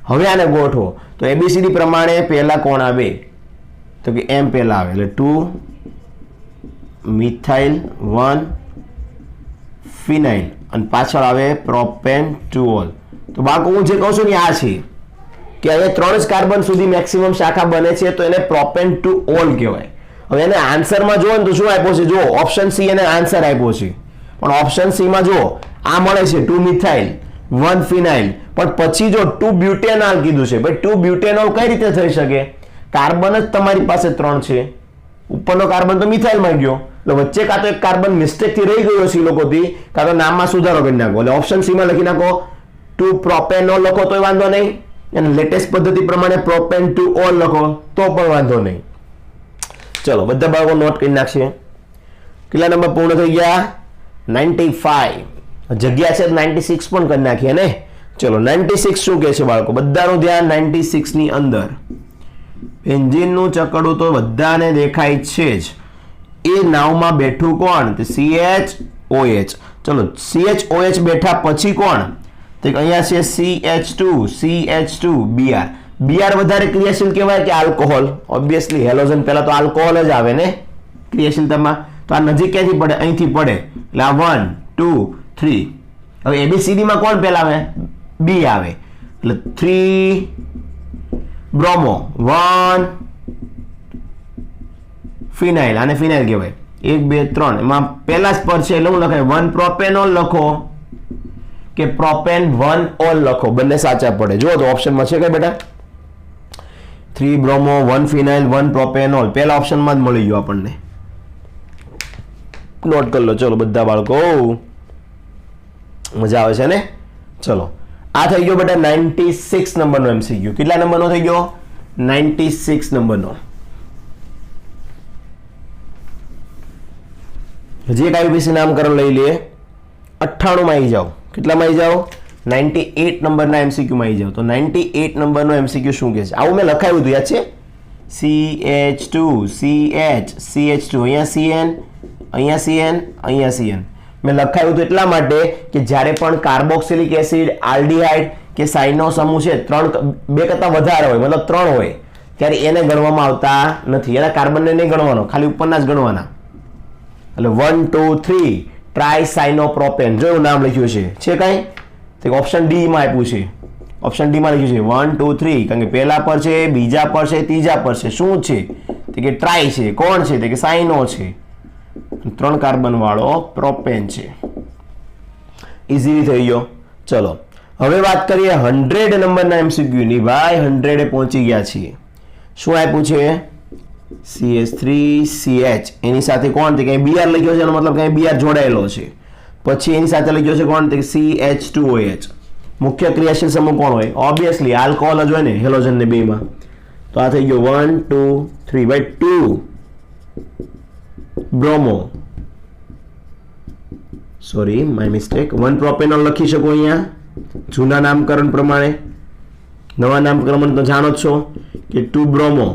હવે આને ગોઠવો તો ABCD પ્રમાણે પહેલા કોણ આવે તો કે M પહેલા આવે, એટલે 2 મિથાઇલ 1 ફિનાઇલ અને પાછળ આવે પ્રોપેન ટુ ઓલ. તો બાળકો હું જે કહું છું ને આ છે કે હવે 3 જ કાર્બન સુધી મેક્સિમમ શાખા બને છે તો એને પ્રોપેન ટુ ઓલ કહેવાય. હવે એને આન્સરમાં જુઓ ને તો શું આપ્યો છે? જુઓ ઓપ્શન સી એને આન્સર આપ્યો છે, પણ ઓપ્શન સી માં જુઓ આ મળે છે 2 મિથાઇલ 1 ફિનાઇલ, પણ પછી જો 2 બ્યુટેનોલ કીધું છે. ભાઈ 2 બ્યુટેનોલ કઈ રીતે થઈ શકે? કાર્બન જ તમારી પાસે 3 છે, ઉપરનો કાર્બન તો મિથાઇલમાં ગયો, એટલે વચ્ચે કાં તો એક કાર્બન મિસ્ટેક થી રહી ગયો છે એ લોકોથી, કાં તો નામમાં સુધારો કરી નાખો. એટલે ઓપ્શન સી માં લખી નાખો 2 પ્રોપેનોલ લખો તોય વાંધો નહીં, અને લેટેસ્ટ પદ્ધતિ પ્રમાણે પ્રોપેન ટુ ઓલ લખો તો પણ વાંધો નહીં. ચલો બધા બાળકો નોટ કરી નાખશે. કેટલા નંબર પૂર્ણ થઈ ગયા? 95. જગ્યા છે 96 પણ કરી નાખીએ ને. ચલો 96 શું કહે છે બાળકો? બધાનું ધ્યાન 96 ની અંદર. બેન્ઝીનનું ચકડું તો બધાને દેખાય છે જ. એ નાવમાં બેઠું કોણ? તો CHOH. ચલો CHOH બેઠા પછી કોણ? તો અહીંયા છે CH2 Br. Br વધારે ક્રિયાશીલ કહેવાય કે આલ્કોહોલ? ઓબ્વિયસલી હેલોજન પહેલા તો આલ્કોહોલ જ આવે ને ક્રિયાશીલતામાં. તો આ નજીક ક્યાંથી પડે? અહીંથી પડે, એટલે આ 1 2 3. હવે ABCD માં કોણ પહેલા આવે? B આવે, એટલે 3 બ્રોમો 1 ફિનાઇલ, આને ફિનાઇલ કહેવાય. 1 2 3 એમાં પહેલા જ પર છે એટલે હું લખાય 1 પ્રોપેનોલ લખો કે પ્રોપેન 1 ઓલ લખો, બંને સાચા પડે. જુઓ તો ઓપ્શનમાં છે કઈ બેટા? 3 બ્રોમો 1 ફિનાઇલ 1 પ્રોપેનોલ પહેલા ઓપ્શનમાં જ મળી ગયો આપણને. નોટ કરી લો. ચલો બધા બાળકો મજા આવે છે ને. ચલો આ થઈ ગયો બેટા 96 નંબરનો MCQ. કેટલા નંબરનો થઈ ગયો? 96 નંબરનો. હજી એક IUPAC નામકરણ લઈ લઈએ. 98 માં આવી જાઓ. કેટલામાં આવી જાઓ? 98 નંબરના MCQ માં આવી જાઓ. તો 98 નંબરનો MCQ શું કહે છે? આવું મેં લખાવ્યું હતું, યાદ છે? CH2 CH CH2, અહીંયા CN અહીંયા CN અહીંયા CN મેં લખાવ્યું હતું એટલા માટે કે જ્યારે પણ કાર્બોક્સિલિક એસિડ, આલ્ડીહાઇડ કે સાઇનો સમૂહ છે 2 કરતાં વધારે હોય, મતલબ 3 હોય, ત્યારે એને ગણવામાં આવતા નથી. એના કાર્બનને નહીં ગણવાનો, ખાલી ઉપરના જ ગણવાના. એટલે 1 2 3 ટ્રાયસાઇનોપ્રોપેન. જોયું નામ લખ્યું છે કઈ? તો ઓપ્શન ડી માં આપ્યું છે. ઓપ્શન ડી માં લખ્યું છે 1 2 3, કારણ કે પહેલા પર છે, બીજા પર છે, ત્રીજા પર છે. શું છે? તો કે ટ્રાય છે. કોણ છે? તો કે સાઇનો છે. 3 કાર્બન વાળો પ્રોપેન છે. ઇઝીલી થઈ ગયો. ચલો હવે વાત કરીએ 100 નંબરના MCQ ની. ભાઈ 100 પહોંચી ગયા છીએ. શું આપ્યું છે? CH3CH, એની સાથે કોણ? તે કઈ Br લખ્યો છે, એનો મતલબ કઈ Br જોડાયેલો છે. પછી એની સાથે લખ્યો છે કોણ? તે CH2OH. મુખ્ય ક્રિયાશીલ સમૂહ કોણ હોય? ઓબ્વિયસલી આલ્કોહોલ જ હોય ને હેલોજન ને બેમાં. તો આ થઈ ગયો 1 2 3. ભાઈ 2 bromo, sorry my mistake, 1 propanol લખી શકો અહીંયા જૂના નામકરણ પ્રમાણે. નવા નામકરણ તો જાણો જ છો કે 2 બ્રોમો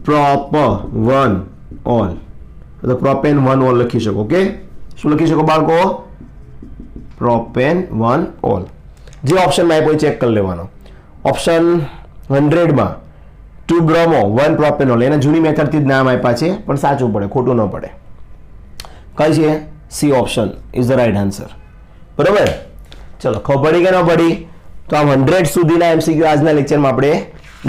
પ્રોપ 1 ઓલ, તો પ્રોપેન 1 ઓલ લખી શકો. ઓકે, શું લખી શકો બાળકો? Propane 1 all. જે ઓપ્શનમાં આપ્યો ચેક કરી લેવાનો. ઓપ્શન 100 માં 2 બ્રોમો 1 પ્રોપેનોલ, એને જૂની મેથડથી જ નામ આપ્યા છે, પણ સાચું પડે, ખોટું ન પડે. કઈ છે? C option is the right answer. બરોબર. ચલો ખબર પડી કે ન પડી? તો આ 100 સુધીના એમસીક્યુ આજના લેક્ચરમાં આપણે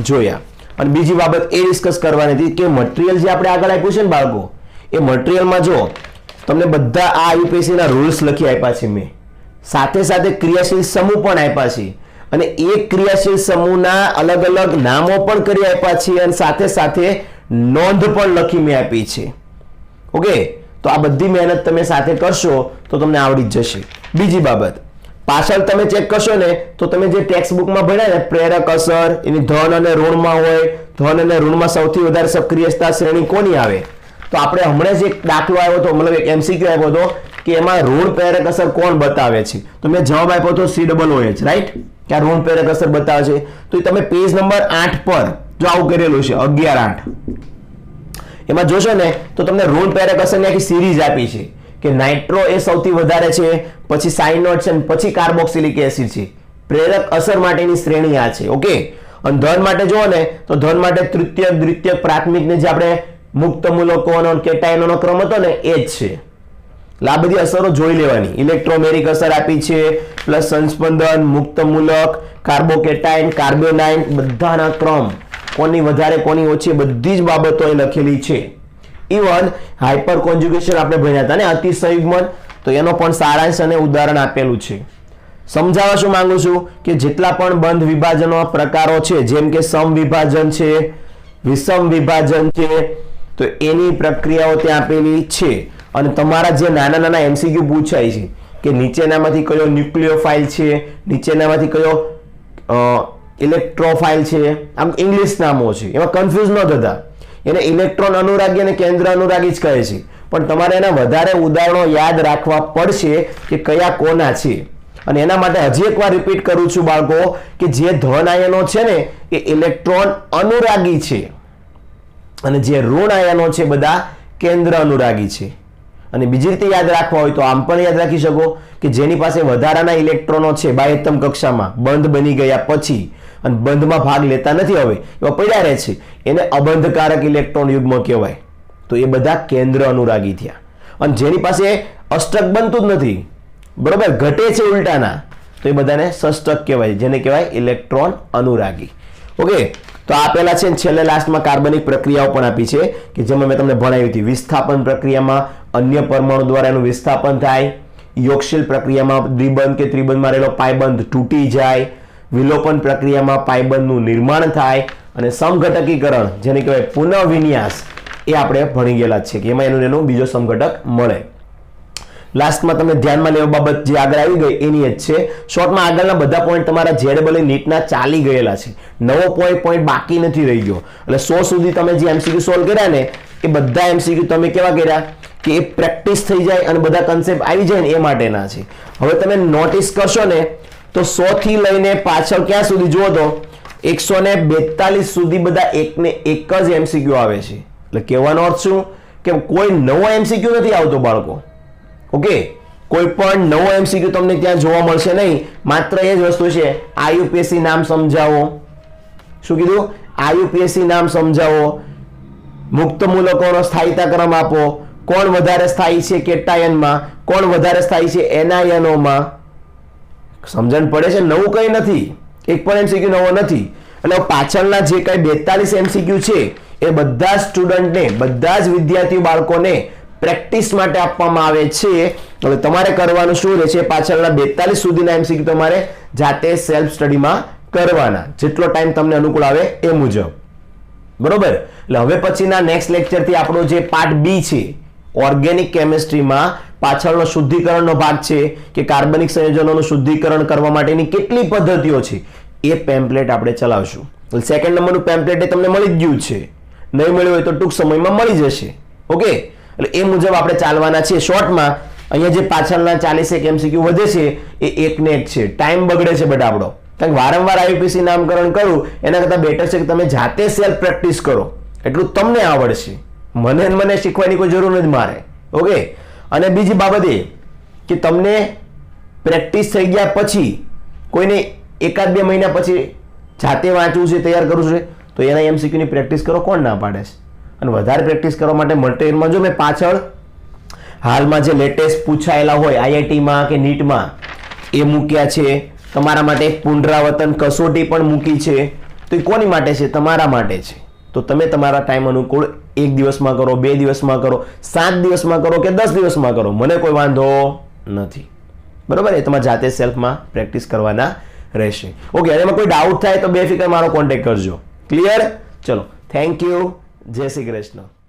જોયા. અને બીજી બાબત એ ડિસ્કસ કરવાની હતી કે મટીરીયલ જે આપણે આગળ આપ્યું છે ને બાળકો, એ મટીરીયલમાં જો તમને બધા આ આઈયુપીએસસી ના રૂલ્સ લખી આપ્યા છે મેં, સાથે સાથે ક્રિયાશીલ સમૂહ પણ આપ્યા છે અને એક ક્રિયાશીલ સમૂહના અલગ અલગ નામો પણ કરી આપ્યા છે અને સાથે સાથે નોંધ પણ લખી મેં આપી છે. ઓકે, તો આ બધી મહેનત તમે સાથે કરશો તો તમને આવડી જ જશે. બીજી બાબત, પાછળ તમે ચેક કરશો ને તો તમે જે ટેક્સ્ટ બુકમાં ભણ્યા ને પ્રેરક અસર, એની ધન અને ઋણમાં હોય, ધન અને ઋણમાં સૌથી વધારે સક્રિયતા શ્રેણી કોની આવે, તો આપણે હમણાં જ એક દાખલો આવ્યો હતો, મતલબ એક એમસીક્યુ આવ્યો હતો કે એમાં ઋણ પ્રેરક અસર કોણ બતાવે છે, તો મેં જવાબ આપ્યો હતો COOH, રાઈટ, કે આ ઋણ પ્રેરક અસર બતાવે છે. તો એ તમે પેજ નંબર 8 પર જો આવું કરેલું છે 11-8, એમાં જોશો ને તો તમને ઋણ પ્રેરક અસરની આખી સિરીઝ આપી છે કે નાઇટ્રો એ સૌથી વધારે છે, પછી સાયનોડ છે, પછી કાર્બોક્સિલિક એસિડ છે. પ્રેરક અસર માટેની શ્રેણી આ છે. ઓકે, અને ધન માટે જુઓ ને તો ધન માટે તૃતીયક, દ્વિતીયક, પ્રાથમિક ને જે આપણે મુક્ત મૂલકોનો કેટાયનોનો ક્રમ હતો ને એ જ છે. આ બધી અસરો જોઈ લેવાની. ઇલેક્ટ્રોમેરિક અસર આપી છે, પ્લસ સંસ્પંદન, મુક્ત મૂલક, કાર્બોકેટાયન, કાર્બોનાઇન, બધાના ક્રમ, કોની વધારે કોની ઓછી, બધી જ બાબતો અહીં લખેલી છે. ઇવન હાઇપર કોન્જ્યુગેશન આપણે ભણ્યા હતા ને, અતિસંયુગ્મન, તો એનો પણ સારાંશ અને ઉદાહરણ આપેલું છે. સમજાવવા શું માંગુ છું કે જેટલા પણ બંધ વિભાજનો પ્રકારો છે, જેમ કે સમ વિભાજન છે, વિષમ વિભાજન છે, તો એની પ્રક્રિયાઓ ત્યાં આપેલી છે. અને તમારા જે નાના નાના એમસીક્યુ પૂછાય છે કે નીચેનામાંથી કયો ન્યુક્લિયોફાઇલ છે, નીચેનામાંથી કયો ઇલેક્ટ્રોફાઇલ છે, આમ ઇંગ્લિશ નામો છે, એમાં કન્ફ્યુઝ ન થતા. એને ઇલેક્ટ્રોન અનુરાગી અને કેન્દ્ર અનુરાગી જ કહે છે, પણ તમારે એના વધારે ઉદાહરણો યાદ રાખવા પડશે કે કયા કોના છે. અને એના માટે હજી એકવાર રિપીટ કરું છું બાળકો કે જે ધન આયનો છે ને એ ઇલેક્ટ્રોન અનુરાગી છે અને જે ઋણ આયનો છે બધા કેન્દ્ર અનુરાગી છે. અને બીજી રીતે યાદ રાખવા હોય તો આમ પણ યાદ રાખી શકો કે જેની પાસે વધારાના ઇલેક્ટ્રોનો છે બાહ્યતમ કક્ષામાં બંધ બની ગયા પછી અને બંધમાં ભાગ લેતા નથી હવે એવા પડ્યા રહે છે, એને અબંધકારક ઇલેક્ટ્રોન યુગ્મ કહેવાય. તો એ બધા કેન્દ્ર અનુરાગી થયા. અને જેની પાસે અષ્ટક બનતું જ નથી, બરોબર, ઘટે છે ઉલટાના, તો એ બધાને સષ્ટક કહેવાય, જેને કહેવાય ઇલેક્ટ્રોન અનુરાગી. ઓકે, તો આપેલા છે છેલ્લે લાસ્ટમાં કાર્બનિક પ્રક્રિયાઓ પણ આપી છે કે જેમાં મેં તમને ભણાવી હતી. વિસ્થાપન પ્રક્રિયામાં અન્ય પરમાણુ દ્વારા એનું વિસ્થાપન થાય, યોગશીલ પ્રક્રિયામાં દ્વિબંધ કે ત્રિબંધમાં રહેલો પાયબંધ તૂટી જાય, વિલોપન પ્રક્રિયામાં પાયબંધનું નિર્માણ થાય અને સમઘટકીકરણ જેને કહેવાય પુનઃવિન્યાસ એ આપણે ભણી ગયેલા છે કે એમાં એનું બીજો સમઘટક મળે. લાસ્ટમાં તમને ધ્યાનમાં લેવા બાબત જે આગળ આવી ગઈ એની જ છે. શોર્ટમાં આગળના બધા પોઈન્ટ તમારા JEE નીટના ચાલી ગયેલા છે, નવો પોઈન્ટ બાકી નથી રહી ગયો. એટલે 100 સુધી તમે જે એમસીક્યુ સોલ્વ કર્યા ને એ બધા એમસીક્યુ તમે કેવા કર્યા કે એ પ્રેક્ટિસ થઈ જાય અને બધા કન્સેપ્ટ આવી જાય ને એ માટેના છે. હવે તમે નોટિસ કરશો ને તો 100 થી લઈને પાછળ ક્યાં સુધી જુઓ તો 142 સુધી બધા એકને એક જ એમસીક્યુ આવે છે. એટલે કહેવાનો અર્થ શું કે કોઈ નવો એમસીક્યુ નથી આવતો બાળકો. ઓકે, કોઈ પણ નવો એમસીક્યુ તમને ત્યાં જોવા મળશે નહીં, માત્ર એ જ વસ્તુ છે આઈયુપીએસસી નામ સમજાવો. શું કીધું? આઈયુપીએસસી નામ સમજાવો, મુક્ત મૂલકોનો સ્થાયીતા ક્રમ આપો, કોણ વધારે સ્થાયી છે કેટાયનમાં, કોણ વધારે સ્થાયી છે એનાયનોમાં. સમજણ પડે છે? નવું કંઈ નથી, એક પણ એમસીક્યુ નવો નથી. એટલે પાછળના જે કઈ 42 એમસીક્યુ છે એ બધા સ્ટુડન્ટને, બધા જ વિદ્યાર્થી બાળકોને પ્રેક્ટિસ માટે આપવામાં આવે છે. હવે તમારે કરવાનું શું રહેશે, પાછળના 42 સુધીના એમસીક્યુ તમારે જાતે સેલ્ફ સ્ટડીમાં કરવાના, જેટલો ટાઈમ તમને અનુકૂળ આવે એ મુજબ, બરોબર. એટલે હવે પછીના નેક્સ્ટ લેક્ચરથી આપણો જે પાર્ટ બી છે ઓર્ગેનિક કેમિસ્ટ્રીમાં પાછળનો શુદ્ધિકરણનો ભાગ છે કે કાર્બનિક સંયોજનોનું શુદ્ધિકરણ કરવા માટેની કેટલી પદ્ધતિઓ છે એ પેમ્પલેટ આપણે ચલાવશું. સેકન્ડ નંબરનું પેમ્પલેટ તમને મળી જ ગયું છે, નહીં મળ્યું હોય તો ટૂંક સમયમાં મળી જશે. ઓકે, એટલે એ મુજબ આપણે ચાલવાના છે. શોર્ટમાં અહીંયા જે પાછળના 41 એમસીક્યુ વધે છે એ એકને એક છે, ટાઈમ બગડે છે બટ આપણો, કારણ કે વારંવાર આઈયુપીએસસી નામકરણ કરું એના કરતાં બેટર છે કે તમે જાતે સેલ્ફ પ્રેક્ટિસ કરો, એટલું તમને આવડશે. મને શીખવાની કોઈ જરૂર નથી મારે. ઓકે, અને બીજી બાબત એ કે તમને પ્રેક્ટિસ થઈ ગયા પછી કોઈને 1-2 મહિના પછી જાતે વાંચવું છે, તૈયાર કરવું છે, તો એના એમસીક્યુની પ્રેક્ટિસ કરો, કોણ ના પાડે છે. અને વધારે પ્રેક્ટિસ કરવા માટે મટીરિયલમાં જો મેં પાછળ હાલમાં જે લેટેસ્ટ પૂછાયેલા હોય આઈઆઈટીમાં કે નીટમાં એ મૂક્યા છે, તમારા માટે એક પુનરાવર્તન કસોટી પણ મૂકી છે. તો એ કોની માટે છે? તમારા માટે છે. તો તમે તમારા ટાઈમ અનુકૂળ 1 દિવસમાં કરો, 2 દિવસમાં કરો, 7 દિવસમાં કરો કે 10 દિવસમાં કરો, મને કોઈ વાંધો નથી. બરોબર? એ તમારે જાતે સેલ્ફમાં પ્રેક્ટિસ કરવાના રહેશે. ઓકે, અને એમાં કોઈ ડાઉટ થાય તો બેફિકર મારો કોન્ટેક્ટ કરજો. ક્લિયર? ચલો, થેન્ક યુ. જય શ્રી કૃષ્ણ.